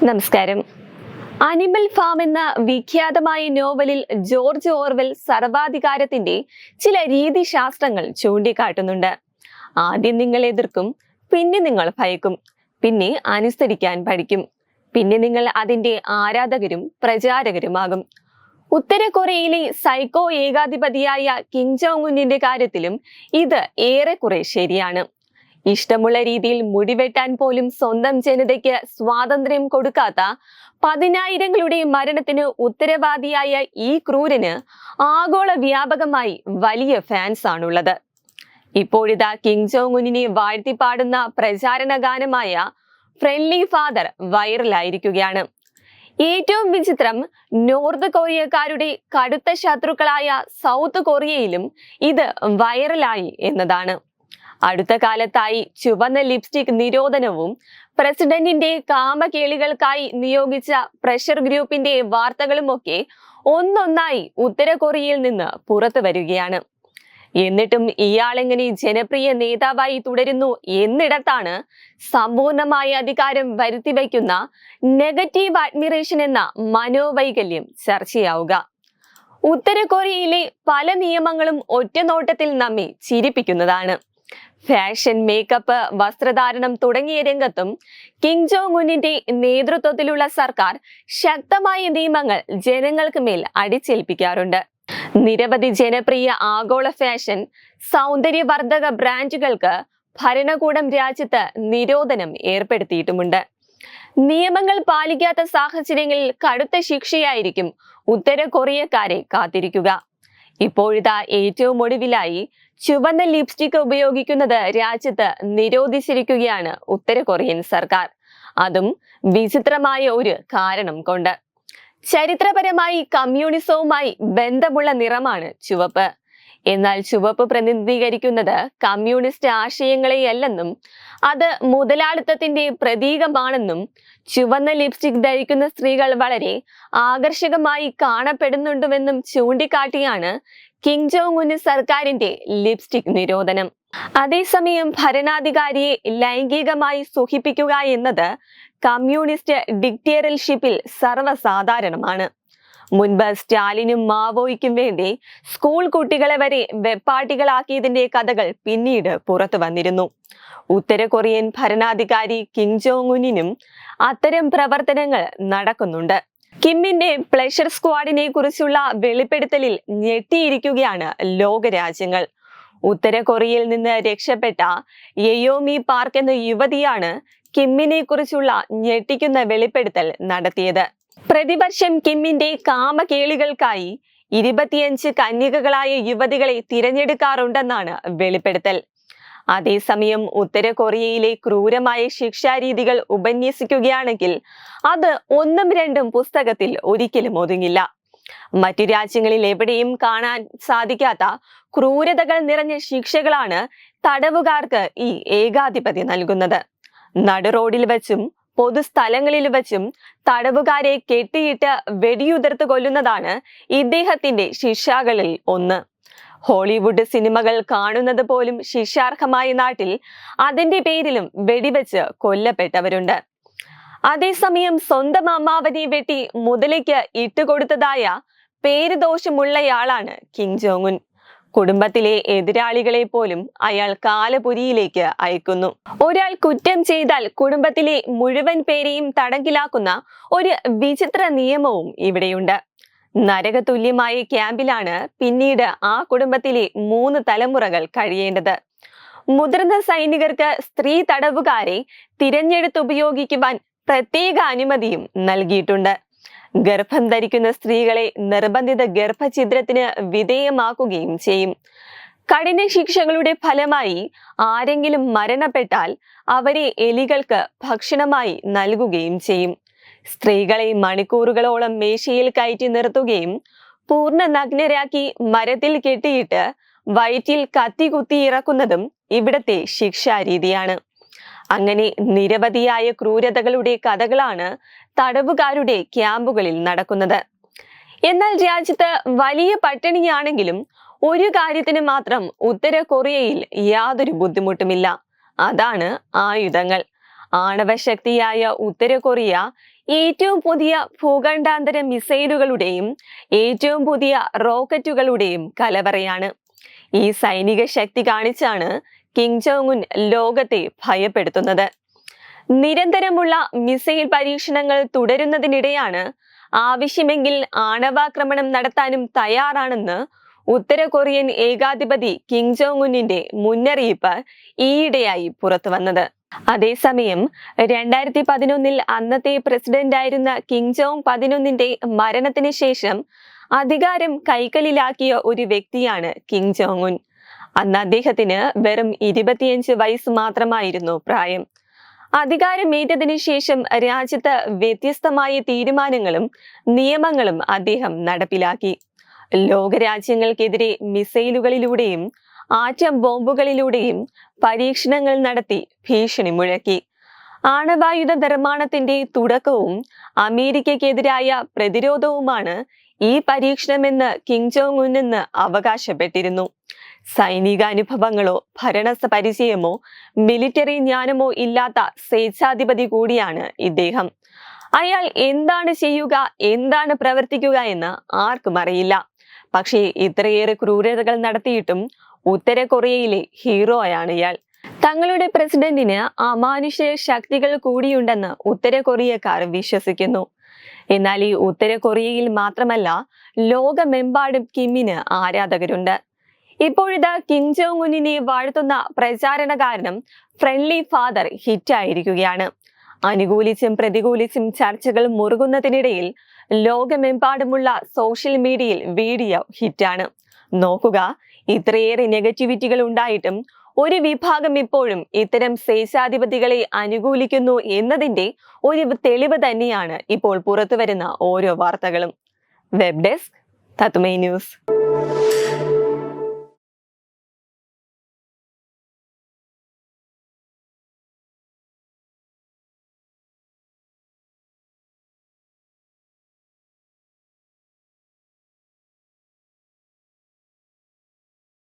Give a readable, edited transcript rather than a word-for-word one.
നമസ്കാരം. Animal farm എന്ന വിഖ്യാതമായ നോവലിൽ ജോർജ് ഓർവെൽ സർവാധികാരത്തിന്റെ ചില രീതിശാസ്ത്രങ്ങൾ ചൂണ്ടിക്കാട്ടുന്നുണ്ട്. ആദ്യം നിങ്ങൾ എതിർക്കും, പിന്നെ നിങ്ങൾ ഭയക്കും, പിന്നെ അനുസരിക്കാൻ പഠിക്കും, പിന്നെ നിങ്ങൾ അതിന്റെ ആരാധകരും പ്രചാരകരുമാകും. ഉത്തര കൊറിയയിലെ സൈക്കോ ഏകാധിപതിയായ കിം ജോങ് ഉന്നിന്റെ കാര്യത്തിലും ഇത് ഏറെക്കുറെ ശരിയാണ്. ഇഷ്ടമുള്ള രീതിയിൽ മുടിവെട്ടാൻ പോലും സ്വന്തം ജനതയ്ക്ക് സ്വാതന്ത്ര്യം കൊടുക്കാത്ത പതിനായിരങ്ങളുടെ മരണത്തിന് ഉത്തരവാദിയായ ഈ ക്രൂരന് ആഗോള വ്യാപകമായി വലിയ ഫാൻസ് ആണുള്ളത്. ഇപ്പോഴിതാ കിം ജോങ് ഉന്നിനെ വാഴ്ത്തിപ്പാടുന്ന പ്രചാരണ ഗാനമായ ഫ്രണ്ട്ലി ഫാദർ വൈറലായിരിക്കുകയാണ്. ഏറ്റവും വിചിത്രം, നോർത്ത് കൊറിയക്കാരുടെ കടുത്ത ശത്രുക്കളായ സൗത്ത് കൊറിയയിലും ഇത് വൈറലായി എന്നതാണ്. അടുത്ത കാലത്തായി ചുവന്ന ലിപ്സ്റ്റിക് നിരോധനവും പ്രസിഡന്റിന്റെ കാമകേളികൾക്കായി നിയോഗിച്ച പ്രഷർ ഗ്രൂപ്പിന്റെ വാർത്തകളുമൊക്കെ ഒന്നൊന്നായി ഉത്തര കൊറിയയിൽ നിന്ന് പുറത്തു വരികയാണ്. എന്നിട്ടും ഇയാളെങ്ങനെ ജനപ്രിയ നേതാവായി തുടരുന്നു എന്നിടത്താണ് സമ്പൂർണമായ അധികാരം വരുത്തിവെക്കുന്ന നെഗറ്റീവ് അഡ്മിറേഷൻ എന്ന മനോവൈകല്യം ചർച്ചയാവുക. ഉത്തര കൊറിയയിലെ പല നിയമങ്ങളും ഒറ്റനോട്ടത്തിൽ നമ്മെ ചിരിപ്പിക്കുന്നതാണ്. ഫാഷൻ, മേക്കപ്പ്, വസ്ത്രധാരണം തുടങ്ങിയ രംഗത്തും കിം ജോങ് ഉന്നിന്റെ നേതൃത്വത്തിലുള്ള സർക്കാർ ശക്തമായ നിയമങ്ങൾ ജനങ്ങൾക്ക് മേൽ അടിച്ചേൽപ്പിക്കാറുണ്ട്. നിരവധി ജനപ്രിയ ആഗോള ഫാഷൻ, സൗന്ദര്യവർദ്ധക ബ്രാൻഡുകൾക്ക് ഭരണകൂടം രാജ്യത്ത് നിരോധനം ഏർപ്പെടുത്തിയിട്ടുമുണ്ട്. നിയമങ്ങൾ പാലിക്കാത്ത സാഹചര്യങ്ങളിൽ കടുത്ത ശിക്ഷയായിരിക്കും ഉത്തര കൊറിയക്കാരെ കാത്തിരിക്കുക. ഇപ്പോഴിതാ ഏറ്റവും ഒടുവിലായി ചുവന്ന ലിപ്സ്റ്റിക് ഉപയോഗിക്കുന്നത് രാജ്യത്ത് നിരോധിച്ചിരിക്കുകയാണ് ഉത്തര കൊറിയൻ സർക്കാർ. അതും വിചിത്രമായ ഒരു കാരണം കൊണ്ട്. ചരിത്രപരമായി കമ്മ്യൂണിസവുമായി ബന്ധമുള്ള നിറമാണ് ചുവപ്പ്. എന്നാൽ ചുവപ്പ് പ്രതിനിധീകരിക്കുന്നത് കമ്മ്യൂണിസ്റ്റ് ആശയങ്ങളെയല്ലെന്നും അത് മുതലാളിത്തത്തിന്റെ പ്രതീകമാണെന്നും ചുവന്ന ലിപ്സ്റ്റിക് ധരിക്കുന്ന സ്ത്രീകൾ വളരെ ആകർഷകമായി കാണപ്പെടുന്നുണ്ടെന്നും ചൂണ്ടിക്കാട്ടിയാണ് കിം ജോങ് ഉൻ സർക്കാരിന്റെ ലിപ്സ്റ്റിക് നിരോധനം. അതേസമയം ഭരണാധികാരിയെ ലൈംഗികമായി സുഖിപ്പിക്കുക എന്നത് കമ്മ്യൂണിസ്റ്റ് ഡിക്റ്റേറ്റർഷിപ്പിൽ സർവ്വസാധാരണമാണ്. മുൻപ് സ്റ്റാലിനും മാവോയ്ക്കും വേണ്ടി സ്കൂൾ കുട്ടികളെ വരെ വെപ്പാട്ടികളാക്കിയതിന്റെ കഥകൾ പിന്നീട് പുറത്തു വന്നിരുന്നു. ഉത്തര കൊറിയൻ ഭരണാധികാരി കിം ജോങ് ഉന്നിനും അത്തരം പ്രവർത്തനങ്ങൾ നടക്കുന്നുണ്ട്. കിമ്മിന്റെ പ്ലഷർ സ്ക്വാഡിനെ കുറിച്ചുള്ള വെളിപ്പെടുത്തലിൽ ഞെട്ടിയിരിക്കുകയാണ് ലോകരാജ്യങ്ങൾ. ഉത്തര കൊറിയയിൽ നിന്ന് രക്ഷപ്പെട്ട യെയോമി പാർക്ക് എന്ന യുവതിയാണ് കിമ്മിനെ കുറിച്ചുള്ള ഞെട്ടിക്കുന്ന വെളിപ്പെടുത്തൽ നടത്തിയത്. പ്രതിവർഷം കിമ്മിന്റെ കാമകേളികൾക്കായി 25 കന്യകകളായ യുവതികളെ തിരഞ്ഞെടുക്കാറുണ്ടെന്നാണ് വെളിപ്പെടുത്തൽ. അതേസമയം ഉത്തര കൊറിയയിലെ ക്രൂരമായ ശിക്ഷാരീതികൾ ഉപന്യസിക്കുകയാണെങ്കിൽ അത് 1-2 പുസ്തകത്തിൽ ഒരിക്കലും ഒതുങ്ങില്ല. മറ്റു രാജ്യങ്ങളിൽ എവിടെയും കാണാൻ സാധിക്കാത്ത ക്രൂരതകൾ നിറഞ്ഞ ശിക്ഷകളാണ് തടവുകാർക്ക് ഈ ഏകാധിപതി നൽകുന്നത്. നടുറോഡിൽ വെച്ചും പൊതുസ്ഥലങ്ങളിൽ വെച്ചും തടവുകാരെ കെട്ടിയിട്ട് വെടിയുതിർത്ത് കൊല്ലുന്നതാണ് ഇദ്ദേഹത്തിന്റെ ശിക്ഷകളിൽ ഒന്ന്. ഹോളിവുഡ് സിനിമകൾ കാണുന്നത് പോലും ശിക്ഷാർഹമായ നാട്ടിൽ അതിന്റെ പേരിലും വെടിവെച്ച് കൊല്ലപ്പെട്ടവരുണ്ട്. അതേസമയം സ്വന്തം അമ്മാവനെ വെട്ടി മുതലയ്ക്ക് ഇട്ടുകൊടുത്തതായ പേരുദോഷമുള്ളയാളാണ് കിം ജോങ് ഉൻ. കുടുംബത്തിലെ എതിരാളികളെ പോലും അയാൾ കാലപുരിയിലേക്ക് അയക്കുന്നു. ഒരാൾ കുറ്റം ചെയ്താൽ കുടുംബത്തിലെ മുഴുവൻ പേരെയും തടങ്കിലാക്കുന്ന ഒരു വിചിത്ര നിയമവും ഇവിടെയുണ്ട്. നരകതുല്യമായ ക്യാമ്പിലാണ് പിന്നീട് ആ കുടുംബത്തിലെ 3 തലമുറകൾ കഴിയേണ്ടത്. മുതിർന്ന സൈനികർക്ക് സ്ത്രീ തടവുകാരെ തിരഞ്ഞെടുത്തുപയോഗിക്കുവാൻ പ്രത്യേക അനുമതിയും നൽകിയിട്ടുണ്ട്. ഗർഭം ധരിക്കുന്ന സ്ത്രീകളെ നിർബന്ധിത ഗർഭഛിദ്രത്തിന് വിധേയമാക്കുകയും ചെയ്യും. കഠിന ശിക്ഷകളുടെ ഫലമായി ആരെങ്കിലും മരണപ്പെട്ടാൽ അവരെ എലികൾക്ക് ഭക്ഷണമായി നൽകുകയും ചെയ്യും. സ്ത്രീകളെ മണിക്കൂറുകളോളം മേശയിൽ കയറ്റി നിർത്തുകയും പൂർണ്ണ നഗ്നരാക്കി മരത്തിൽ കെട്ടിയിട്ട് വയറ്റിൽ കത്തി കുത്തി ഇറക്കുന്നതും ഇവിടത്തെ ശിക്ഷാരീതിയാണ്. അങ്ങനെ നിരവധിയായ ക്രൂരതകളുടെ കഥകളാണ് തടവുകാരുടെ ക്യാമ്പുകളിൽ നടക്കുന്നത്. എന്നാൽ രാജ്യത്ത് വലിയ പട്ടിണിയാണെങ്കിലും ഒരു കാര്യത്തിന് മാത്രം ഉത്തര കൊറിയയിൽ യാതൊരു ബുദ്ധിമുട്ടുമില്ല. അതാണ് ആയുധങ്ങൾ. ആണവശക്തിയായ ഉത്തര കൊറിയ ഏറ്റവും പുതിയ ഭൂഖണ്ഡാന്തര മിസൈലുകളുടെയും ഏറ്റവും പുതിയ റോക്കറ്റുകളുടെയും കലവറയാണ്. ഈ സൈനിക ശക്തി കാണിച്ചാണ് കിം ജോങ് ഉൻ ലോകത്തെ ഭയപ്പെടുത്തുന്നത്. നിരന്തരമുള്ള മിസൈൽ പരീക്ഷണങ്ങൾ തുടരുന്നതിനിടെയാണ് ആവശ്യമെങ്കിൽ ആണവാക്രമണം നടത്താനും തയ്യാറാണെന്ന് ഉത്തര കൊറിയൻ ഏകാധിപതി കിം ജോങ് ഉന്നിന്റെ മുന്നറിയിപ്പ് ഈയിടെയായി പുറത്തുവന്നത്. അതേസമയം 2011 അന്നത്തെ പ്രസിഡന്റായിരുന്ന കിം ജോങ് 11ന്റെ മരണത്തിന് ശേഷം അധികാരം കൈക്കലിലാക്കിയ ഒരു വ്യക്തിയാണ് കിം ജോങ് ഉൻ. അന്ന് അദ്ദേഹത്തിന് വെറും 25 വയസ്സ് മാത്രമായിരുന്നു പ്രായം. അധികാരമേറ്റതിനു ശേഷം രാജ്യത്ത് വ്യത്യസ്തമായ തീരുമാനങ്ങളും നിയമങ്ങളും അദ്ദേഹം നടപ്പിലാക്കി. ലോകരാജ്യങ്ങൾക്കെതിരെ മിസൈലുകളിലൂടെയും ആറ്റം ബോംബുകളിലൂടെയും പരീക്ഷണങ്ങൾ നടത്തി ഭീഷണി മുഴക്കി. ആണവായുധ നിർമ്മാണത്തിന്റെ തുടക്കവും അമേരിക്കയ്ക്കെതിരായ പ്രതിരോധവുമാണ് ഈ പരീക്ഷണമെന്ന് കിം ജോങ് ഉൻ എന്ന് അവകാശപ്പെട്ടിരുന്നു. സൈനിക അനുഭവങ്ങളോ ഭരണ പരിചയമോ മിലിറ്ററി ജ്ഞാനമോ ഇല്ലാത്ത സ്വേച്ഛാധിപതി കൂടിയാണ് ഇദ്ദേഹം. അയാൾ എന്താണ് ചെയ്യുക, എന്താണ് പ്രവർത്തിക്കുക എന്ന് ആർക്കും അറിയില്ല. പക്ഷേ ഇത്രയേറെ ക്രൂരതകൾ നടത്തിയിട്ടും ഉത്തര കൊറിയയിലെ ഹീറോയാണ് ഇയാൾ. തങ്ങളുടെ പ്രസിഡന്റിന് അമാനുഷ്യ ശക്തികൾ കൂടിയുണ്ടെന്ന് ഉത്തര കൊറിയക്കാർ വിശ്വസിക്കുന്നു. എന്നാൽ ഈ ഉത്തര കൊറിയയിൽ മാത്രമല്ല, ലോകമെമ്പാടും കിമ്മിന് ആരാധകരുണ്ട്. ഇപ്പോഴിതാ കിം ജോങ് ഉന്നിനെ വാഴ്ത്തുന്ന പ്രചാരണ കാരണം ഫ്രണ്ട്ലി ഫാദർ ഹിറ്റായിരിക്കുകയാണ്. അനുകൂലിച്ചും പ്രതികൂലിച്ചും ചർച്ചകൾ മുറുകുന്നതിനിടയിൽ ലോകമെമ്പാടുമുള്ള സോഷ്യൽ മീഡിയയിൽ വീഡിയോ ഹിറ്റാണ്. നോക്കുക, ഇത്രയേറെ നെഗറ്റിവിറ്റികൾ ഉണ്ടായിട്ടും ഒരു വിഭാഗം ഇപ്പോഴും ഇത്തരം സ്വേച്ഛാധിപതികളെ അനുകൂലിക്കുന്നു എന്നതിന്റെ ഒരു തെളിവ് തന്നെയാണ് ഇപ്പോൾ പുറത്തുവരുന്ന ഓരോ വാർത്തകളും. വെബ് ഡെസ്ക് തത്തുമൈ ന്യൂസ്.